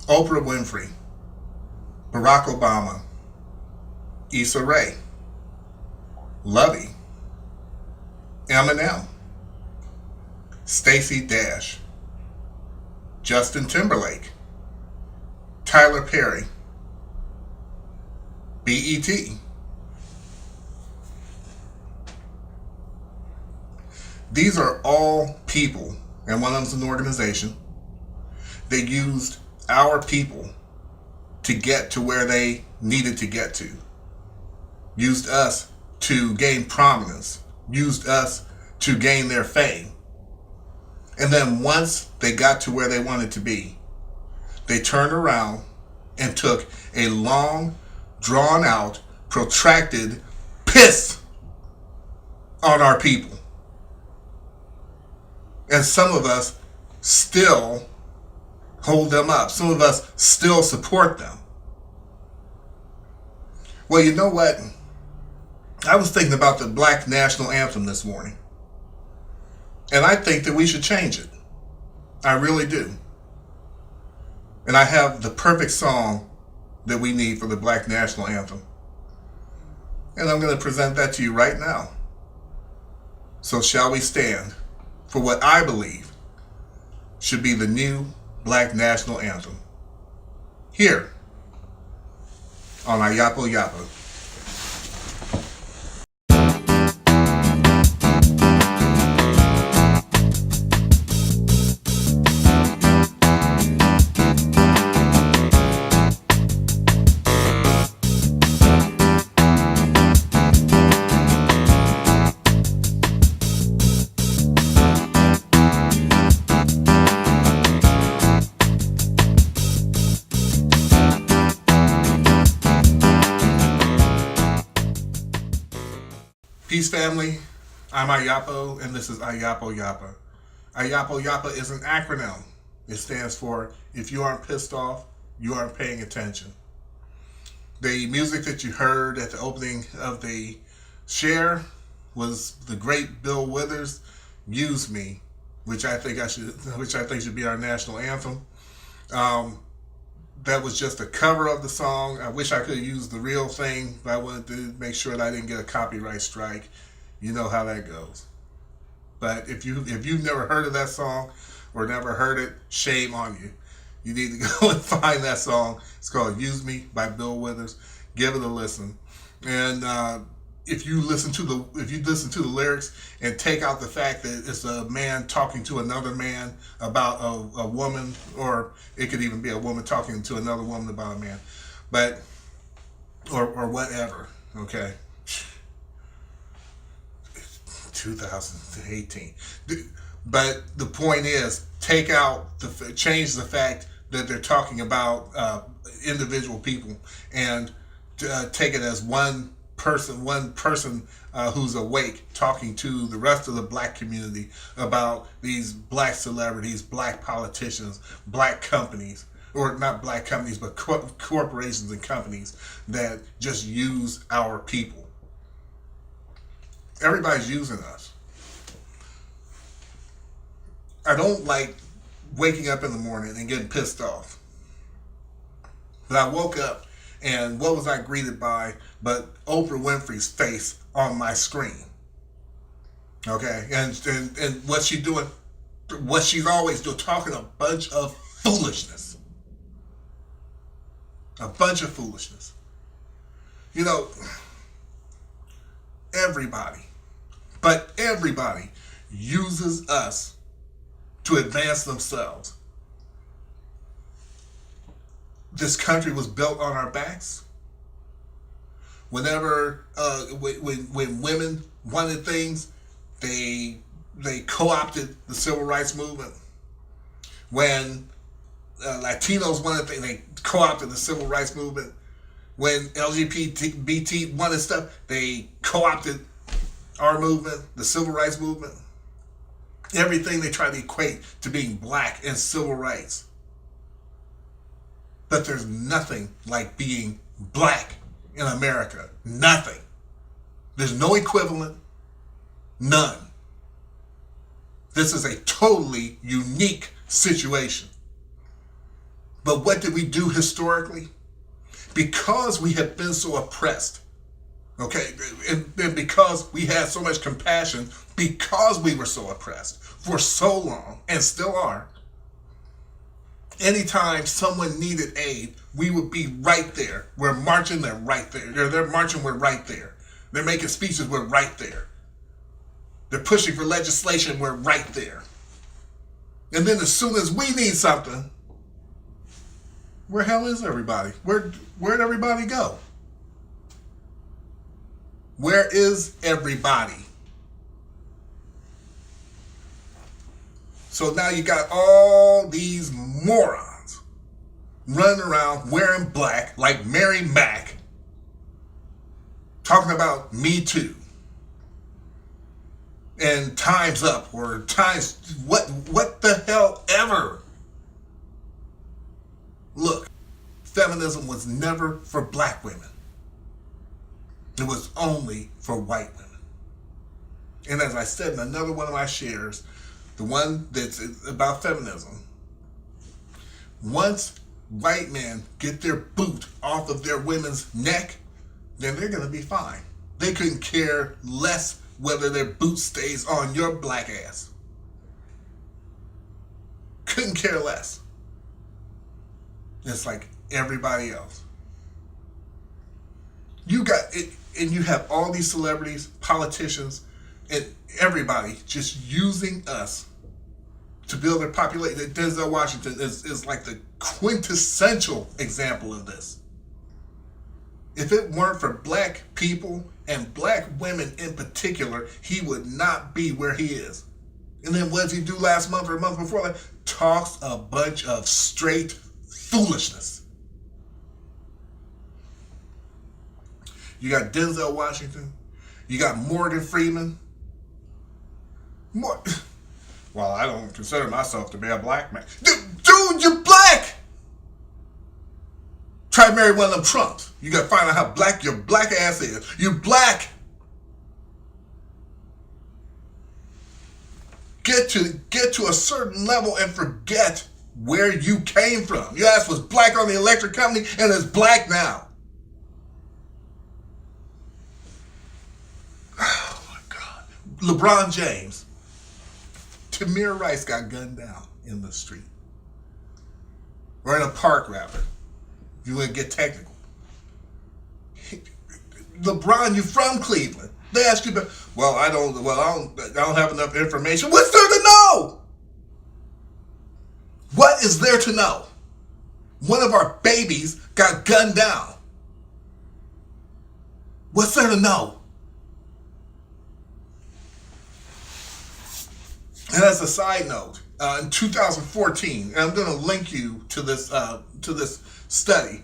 Oprah Winfrey, Barack Obama, Issa Rae, Lovey, Eminem, Stacey Dash, Justin Timberlake, Tyler Perry, BET. These are all people, and one of them's an organization. They used our people to get to where they needed to get to. Used us to gain prominence. Used us to gain their fame. And then once they got to where they wanted to be, they turned around and took a long, drawn out, protracted piss on our people. And some of us still hold them up. Some of us still support them. Well, you know what? I was thinking about the Black National Anthem this morning. And I think that we should change it. I really do. And I have the perfect song that we need for the Black National Anthem. And I'm going to present that to you right now. So shall we stand for what I believe should be the new Black National Anthem here on Iyapo Yapa. Peace, family. I'm Iyapo, and this is Iyapo Yapa. Iyapo Yapa is an acronym. It stands for if you aren't pissed off, you aren't paying attention. The music that you heard at the opening of the share was the great Bill Withers' "Use Me," which I think should be our national anthem. That was just a cover of the song. I wish I could have used the real thing, but I wanted to make sure that I didn't get a copyright strike. You know how that goes. But if you've never heard of that song or never heard it, shame on you. You need to go and find that song. It's called "Use Me" by Bill Withers. Give it a listen. And if you listen to the lyrics and take out the fact that it's a man talking to another man about a woman, or it could even be a woman talking to another woman about a man, but or whatever. Okay, 2018. But the point is, change the fact that they're talking about individual people, and take it as one person who's awake talking to the rest of the black community about these black celebrities, black politicians, black companies, or not black companies, but corporations and companies that just use our people. Everybody's using us. I don't like waking up in the morning and getting pissed off. But I woke up, and what was I greeted by but Oprah Winfrey's face on my screen? Okay, and what's she doing? What she's always doing, talking a bunch of foolishness. A bunch of foolishness. You know, everybody uses us to advance themselves. This country was built on our backs. Whenever when women wanted things, they co-opted the civil rights movement. When Latinos wanted things, they co-opted the civil rights movement. When LGBT wanted stuff, they co-opted our movement, the civil rights movement. Everything they try to equate to being black and civil rights. But there's nothing like being black in America. Nothing. There's no equivalent. None. This is a totally unique situation. But what did we do historically? Because we have been so oppressed, okay, and because we had so much compassion, because we were so oppressed for so long, and still are, anytime someone needed aid, we would be right there. We're marching, they're right there. They're marching, we're right there. They're making speeches, we're right there. They're pushing for legislation, we're right there. And then as soon as we need something, where the hell is everybody? Where'd everybody go? Where is everybody? So now you got all these morons running around wearing black like Mary Mack, talking about Me Too and Time's Up or Time's what the hell ever. Look, feminism was never for black women. It was only for white women. And as I said in another one of my shares, the one that's about feminism, once white men get their boot off of their women's neck, then they're going to be fine. They couldn't care less whether their boot stays on your black ass. Couldn't care less. It's like everybody else. You got it, and you have all these celebrities, politicians, and everybody just using us to build their population. Denzel Washington is like the quintessential example of this. If it weren't for black people and black women in particular, he would not be where he is. And then what did he do last month or a month before that? Talks a bunch of straight foolishness. You got Denzel Washington. You got Morgan Freeman. Well, I don't consider myself to be a black man. Dude, you're black! Try to marry one of them Trumps. You got to find out how black your black ass is. You're black. Get to a certain level and forget where you came from. Your ass was black on the electric company and it's black now. Oh my God. LeBron James. Tamir Rice got gunned down in the street. Or in a park, rather. If you want to get technical. LeBron, you from Cleveland. They ask you, I don't have enough information. What's there to know? What is there to know? One of our babies got gunned down. What's there to know? And as a side note, in 2014, and I'm going to link you to this study,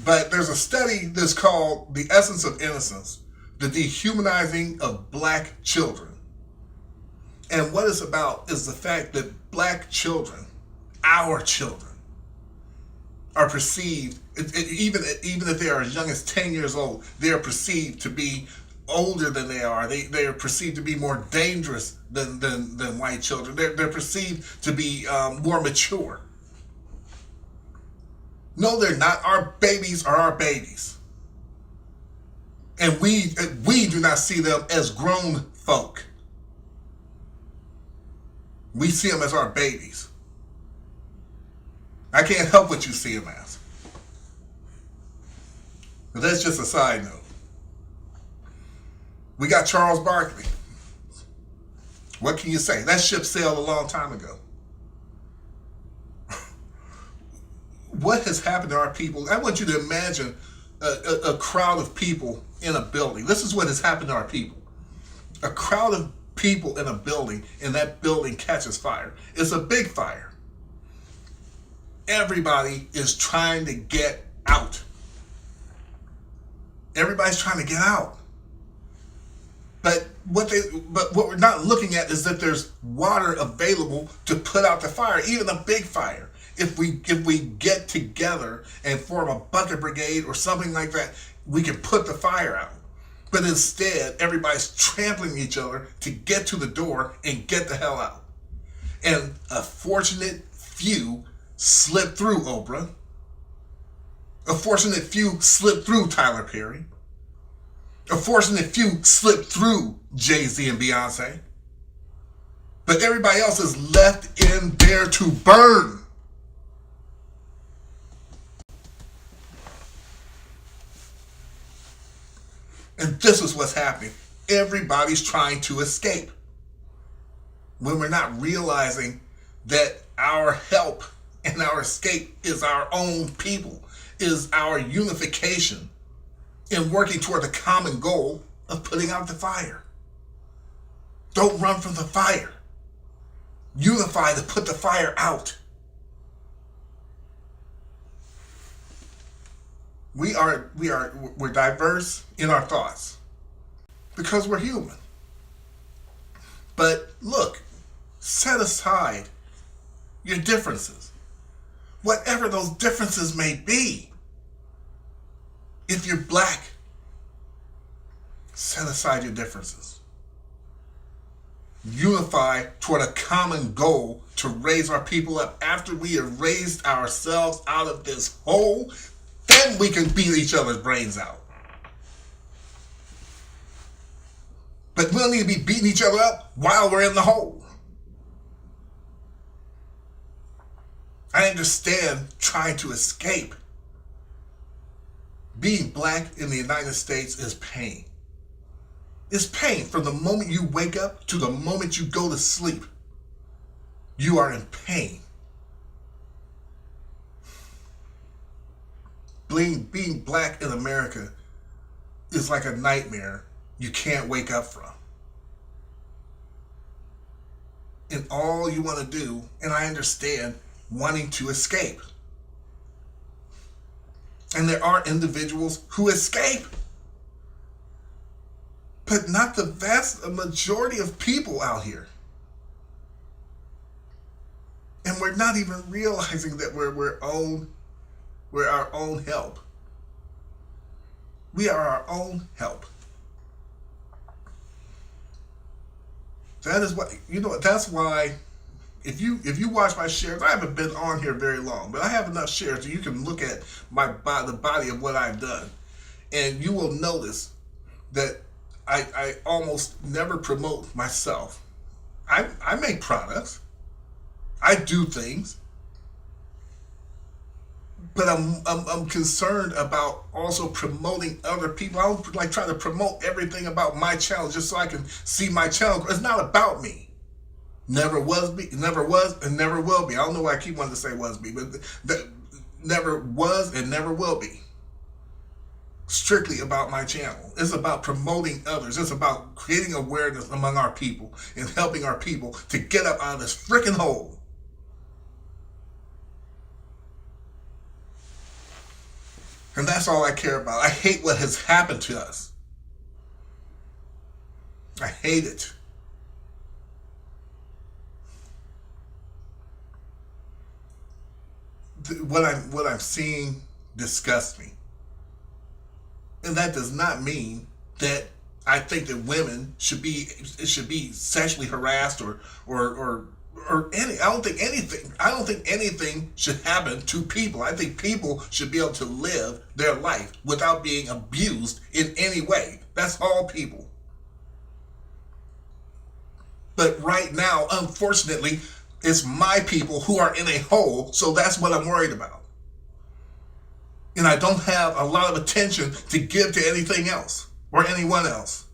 but there's a study that's called The Essence of Innocence, the dehumanizing of black children. And what it's about is the fact that black children, our children, are perceived, even if they are as young as 10 years old, they are perceived to be older than they are. They are perceived to be more dangerous than white children. They're perceived to be more mature. No, they're not. Our babies are our babies. And we do not see them as grown folk. We see them as our babies. I can't help what you see them as. But that's just a side note. We got Charles Barkley. What can you say? That ship sailed a long time ago. What has happened to our people? I want you to imagine a crowd of people in a building. This is what has happened to our people. A crowd of people in a building, and that building catches fire. It's a big fire. Everybody is trying to get out. Everybody's trying to get out. But what we're not looking at is that there's water available to put out the fire, even a big fire. If we get together and form a bucket brigade or something like that, we can put the fire out. But instead, everybody's trampling each other to get to the door and get the hell out. And a fortunate few slipped through Oprah. A fortunate few slipped through Tyler Perry. A fortunate few slipped through Jay-Z and Beyonce. But everybody else is left in there to burn. And this is what's happening. Everybody's trying to escape. When we're not realizing that our help and our escape is our own people, is our unification in working toward the common goal of putting out the fire. Don't run from the fire. Unify to put the fire out. We're diverse in our thoughts because we're human. But look, set aside your differences, whatever those differences may be. If you're black, set aside your differences. Unify toward a common goal to raise our people up. After we have raised ourselves out of this hole, then we can beat each other's brains out. But we don't need to be beating each other up while we're in the hole. I understand trying to escape. Being black in the United States is pain. It's pain from the moment you wake up to the moment you go to sleep. You are in pain. Being black in America is like a nightmare you can't wake up from. And all you want to do, and I understand, wanting to escape. And there are individuals who escape. But not the vast majority of people out here. And we're not even realizing that we're our own help. We are our own help. That is what, that's why if you watch my shares, I haven't been on here very long, but I have enough shares so you can look at the body of what I've done. And you will notice that I almost never promote myself. I make products. I do things. But I'm concerned about also promoting other people. I don't like try to promote everything about my channel just so I can see my channel. It's not about me. Never was, and never will be. I don't know why I keep wanting to say was be, but that never was and never will be. Strictly about my channel. It's about promoting others. It's about creating awareness among our people and helping our people to get up out of this freaking hole. And that's all I care about. I hate what has happened to us. I hate it. What I'm seeing disgusts me. And that does not mean that I think that women should be sexually harassed or any. I don't think anything should happen to people. I think people should be able to live their life without being abused in any way. That's all people. But right now, unfortunately, it's my people who are in a hole, so that's what I'm worried about. And I don't have a lot of attention to give to anything else or anyone else.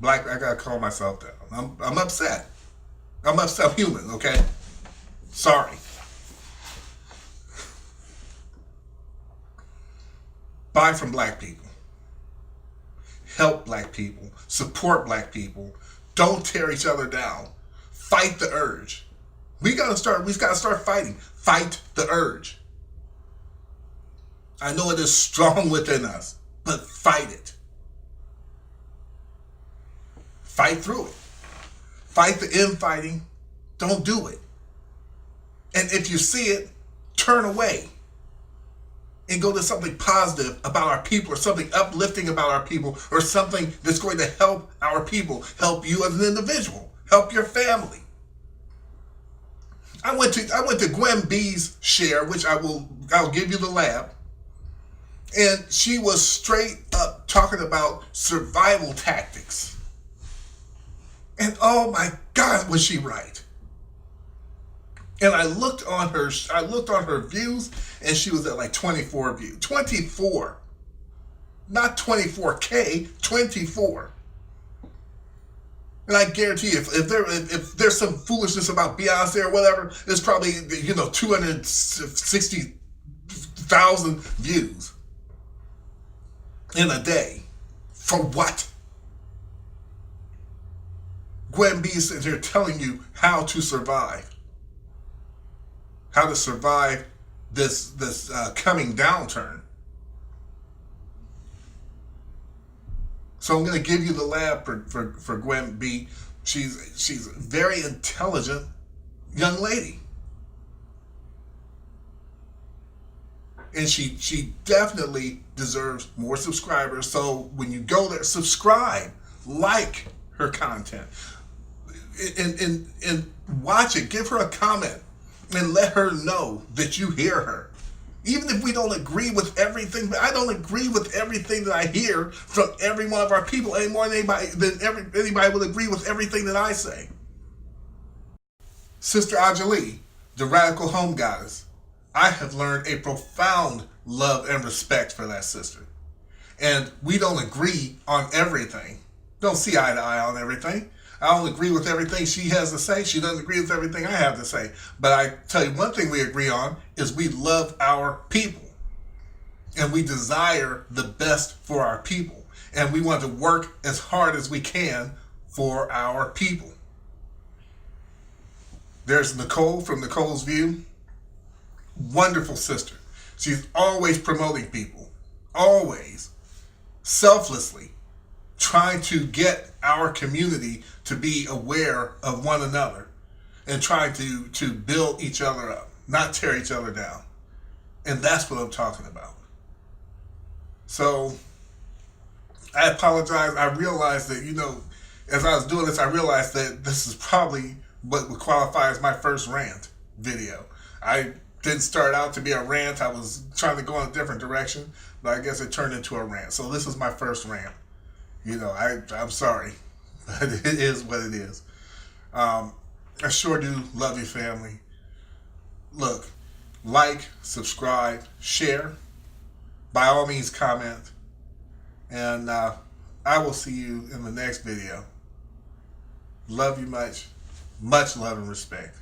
Black, I gotta calm myself down. I'm upset. I'm human, okay? Sorry. Buy from black people. Help black people. Support black people. Don't tear each other down. Fight the urge. We gotta start fighting. Fight the urge. I know it is strong within us, but fight it. Fight through it. Fight the infighting. Don't do it. And if you see it, turn away. and go to something positive about our people, or something uplifting about our people, or something that's going to help our people, help you as an individual, help your family. I went to Gwen B's share, which I'll give you the lab, and she was straight up talking about survival tactics. And oh my God, was she right? And I looked on her views, and she was at like 24 views. 24. Not 24K, 24. And I guarantee you, if there's some foolishness about Beyonce or whatever, there's probably 260,000 views in a day. For what? Gwen B is sitting here telling you how to survive. How to survive this coming downturn. So I'm going to give you the lab for Gwen B. She's a very intelligent young lady. And she definitely deserves more subscribers. So when you go there, subscribe, like her content, and watch it. Give her a comment and let her know that you hear her. Even if we don't agree with everything, but I don't agree with everything that I hear from every one of our people any more than anybody will agree with everything that I say. Sister Ajali, the radical home goddess, I have learned a profound love and respect for that sister. And we don't agree on everything. Don't see eye to eye on everything. I don't agree with everything she has to say. She doesn't agree with everything I have to say. But I tell you one thing we agree on is we love our people. And we desire the best for our people. And we want to work as hard as we can for our people. There's Nicole from Nicole's View. Wonderful sister. She's always promoting people. Always. Selflessly. Trying to get our community to be aware of one another and trying to build each other up, not tear each other down. And that's what I'm talking about. So I apologize. I realized that, as I was doing this, I realized that this is probably what would qualify as my first rant video. I didn't start out to be a rant. I was trying to go in a different direction, but I guess it turned into a rant. So this is my first rant. I'm sorry, but it is what it is. I sure do love your family. Look, like, subscribe, share. By all means, comment. And I will see you in the next video. Love you much. Much love and respect.